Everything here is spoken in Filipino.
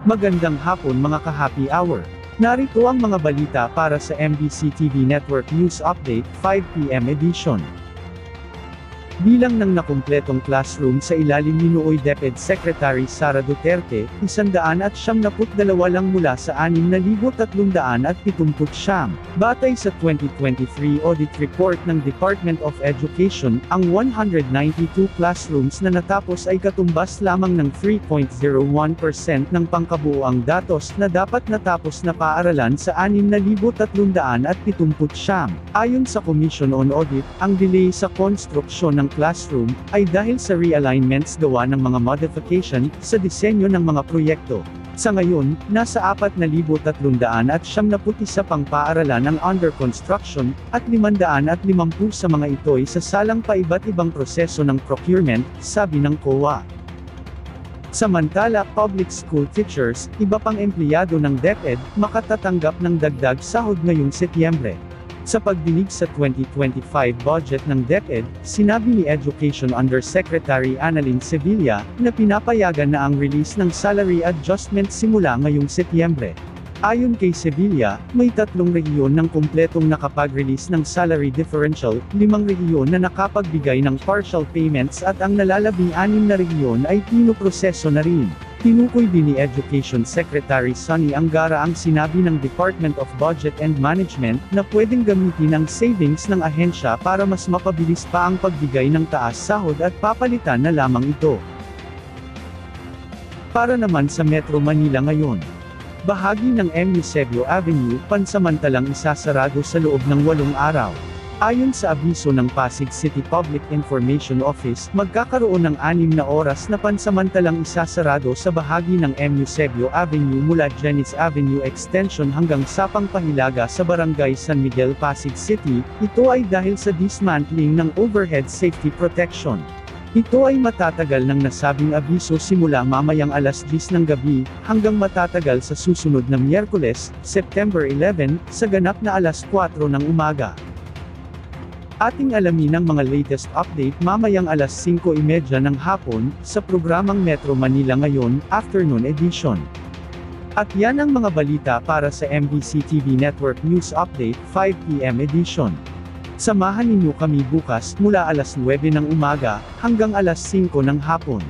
Magandang hapon mga ka-happy hour. Narito ang mga balita para sa MBC TV Network News Update 5 PM edition. Bilang ng nakumpletong classroom sa ilalim ni Nooy DepEd Secretary Sara Duterte, 172 lang mula sa 6,379. Batay sa 2023 audit report ng Department of Education, ang 192 classrooms na natapos ay katumbas lamang ng 3.01% ng pangkabuoang datos na dapat natapos na paaralan sa 6,379. Ayon sa Commission on Audit, ang delay sa konstruksyon ng classroom ay dahil sa realignments gawa ng mga modification sa disenyo ng mga proyekto. Sa ngayon, nasa 4,371 pang paaralan ang under construction, at 550 sa mga ito ay sasalang pa iba't ibang proseso ng procurement, sabi ng COA. Samantala, public school teachers, iba pang empleyado ng DepEd, makatatanggap ng dagdag sahod ngayong Setyembre. Sa pagdinig sa 2025 budget ng DepEd, sinabi ni Education Undersecretary Annalyn Sevilla, na pinapayagan na ang release ng salary adjustment simula ngayong Setyembre. Ayon kay Sevilla, may 3 rehiyon ng kumpletong nakapag-release ng salary differential, 5 rehiyon na nakapagbigay ng partial payments at ang nalalabing-6 na rehiyon ay pinoproseso na rin. Tinukoy din ni Education Secretary Sonny Angara ang sinabi ng Department of Budget and Management na pwedeng gamitin ang savings ng ahensya para mas mapabilis pa ang pagbigay ng taas sahod at papalitan na lamang ito. Para naman sa Metro Manila ngayon, bahagi ng M. Eusebio Avenue pansamantalang isasarado sa loob ng 8 araw. Ayon sa abiso ng Pasig City Public Information Office, magkakaroon ng 6 na oras na pansamantalang isasarado sa bahagi ng M. Eusebio Avenue mula Jenice Avenue Extension hanggang Sapang Pahilaga sa Barangay San Miguel, Pasig City. Ito ay dahil sa dismantling ng overhead safety protection. Ito ay matatagal ng nasabing abiso simula mamayang alas 10 ng gabi, hanggang matatagal sa susunod na Miyerkules, September 11, sa ganap na alas 4 ng umaga. Ating alamin ang mga latest update mamayang alas 5:30 ng hapon, sa programang Metro Manila Ngayon, Afternoon Edition. At yan ang mga balita para sa MBC TV Network News Update 5 PM edition. Samahan ninyo kami bukas mula alas 9 ng umaga, hanggang alas 5 ng hapon.